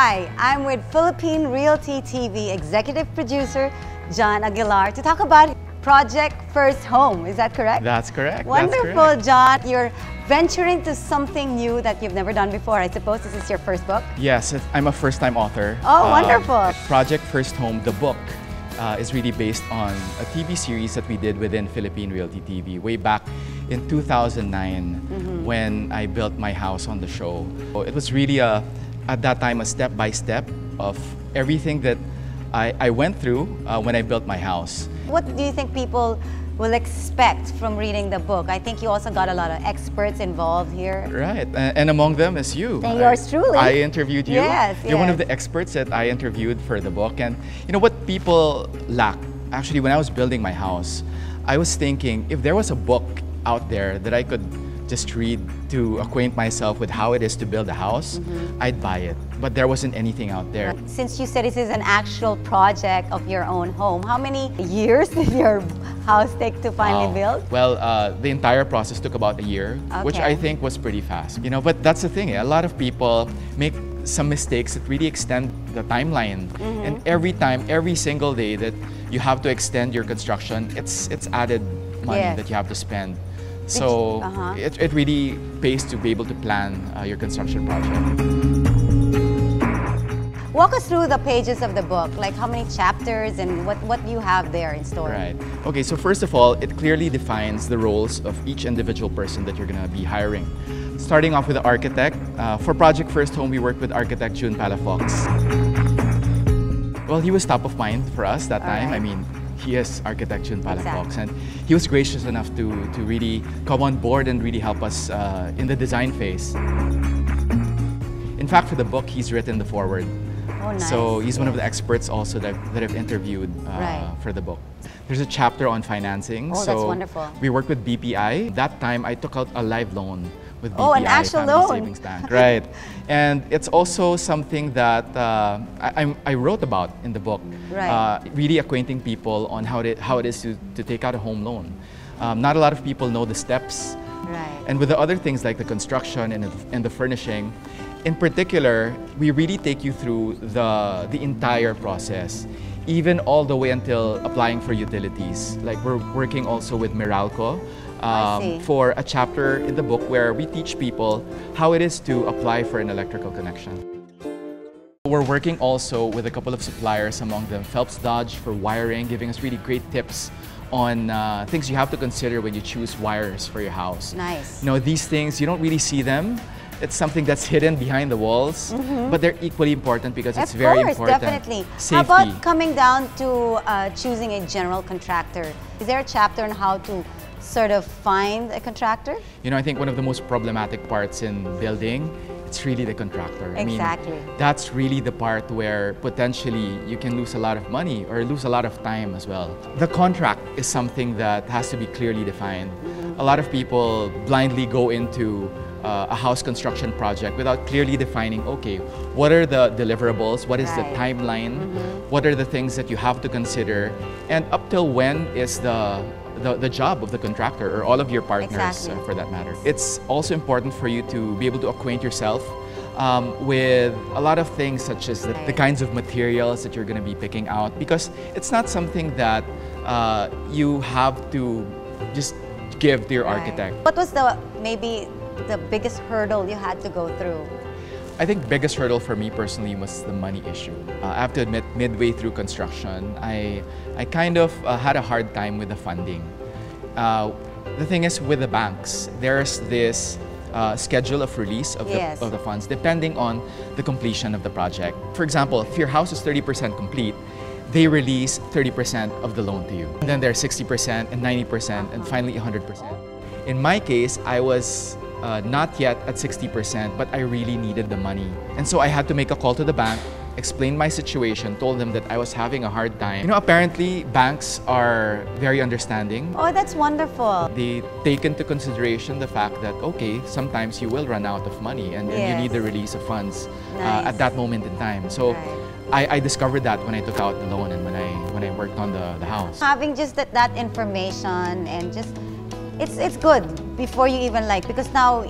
Hi, I'm with Philippine Realty TV executive producer John Aguilar to talk about Project First Home. Is that correct? That's correct. Wonderful, That's correct. John. You're venturing to something new that you've never done before. I suppose this is your first book? Yes, I'm a first-time author. Oh, wonderful. Project First Home, the book, is really based on a TV series that we did within Philippine Realty TV way back in 2009 when I built my house on the show. It was really, at that time, a step-by-step of everything that I went through when I built my house. What do you think people will expect from reading the book? I think you also got a lot of experts involved here. Right, and among them is you. And yours truly. I interviewed you. Yes, You're one of the experts that I interviewed for the book. And you know what people lack? Actually, when I was building my house, I was thinking if there was a book out there that I could just read to acquaint myself with how it is to build a house, I'd buy it. But there wasn't anything out there. Since you said this is an actual project of your own home, how many years did your house take to finally build? Well, the entire process took about a year, which I think was pretty fast. You know, but that's the thing. A lot of people make some mistakes that really extend the timeline. And every time, every single day that you have to extend your construction, it's added money that you have to spend. So it really pays to be able to plan your construction project. Walk us through the pages of the book, like how many chapters and what you have there in store. Right. Okay, so first of all, it clearly defines the roles of each individual person that you're going to be hiring. Starting off with the architect. For Project First Home, we worked with architect June Palafox. Well, he was top of mind for us that time. I mean, he is architect June Palafox, and he was gracious enough to really come on board and really help us in the design phase. In fact, for the book, he's written the foreword. Oh, nice. So he's one of the experts also that I've interviewed for the book. There's a chapter on financing. Oh, so that's wonderful. We worked with BPI. That time, I took out a live loan with BPI. Oh, an actual Family loan. Savings Bank. Right. And it's also something that I wrote about in the book. Right. Really acquainting people on how it is to take out a home loan. Not a lot of people know the steps. Right. And with the other things like the construction and the furnishing, in particular, we really take you through the entire process, even all the way until applying for utilities. Like we're working also with Meralco for a chapter in the book where we teach people how it is to apply for an electrical connection. We're working also with a couple of suppliers, among them Phelps Dodge for wiring, giving us really great tips on things you have to consider when you choose wires for your house. Nice. You know, these things, you don't really see them. It's something that's hidden behind the walls, but they're equally important because it's very important. Definitely. Safety. How about coming down to choosing a general contractor? Is there a chapter on how to sort of find a contractor? You know, I think one of the most problematic parts in building, it's really the contractor. Exactly. I mean, that's really the part where potentially you can lose a lot of money or lose a lot of time as well. The contract is something that has to be clearly defined. A lot of people blindly go into a house construction project without clearly defining, okay, what are the deliverables, what is the timeline, what are the things that you have to consider, and up till when is the job of the contractor or all of your partners for that matter. It's also important for you to be able to acquaint yourself with a lot of things such as the kinds of materials that you're going to be picking out, because it's not something that you have to just give to your architect. What was maybe the biggest hurdle you had to go through? I think the biggest hurdle for me personally was the money issue. I have to admit, midway through construction, I kind of had a hard time with the funding. The thing is, with the banks, there's this schedule of release of the funds depending on the completion of the project. For example, if your house is 30% complete, they release 30% of the loan to you. And then there's 60% and 90% and finally 100%. In my case, I was not yet at 60%, but I really needed the money. And so I had to make a call to the bank, explain my situation, told them that I was having a hard time. You know, apparently banks are very understanding. Oh, that's wonderful. They take into consideration the fact that, okay, sometimes you will run out of money and you need the release of funds at that moment in time. So I discovered that when I took out the loan and when I worked on the house. Having just that information and just, it's good before you even because now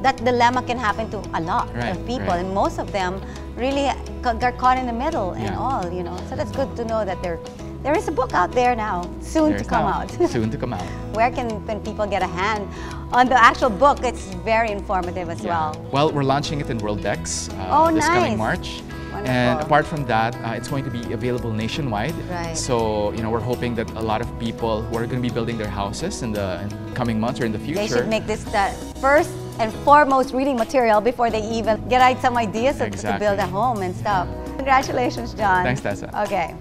that dilemma can happen to a lot of people, and most of them really got caught in the middle and Yeah. all, you know. So that's good to know that there is a book out there now, soon to come out. Soon to come out. Where can people get a hand on the actual book? It's very informative as well. Well, we're launching it in World Decks this nice. coming March. Wonderful. And apart from that, it's going to be available nationwide. Right. So, you know, we're hoping that a lot of people who are going to be building their houses in the coming months or in the future. They should make this the first and foremost reading material before they even get some ideas to build a home and stuff. Congratulations, John. Thanks, Tessa. Okay.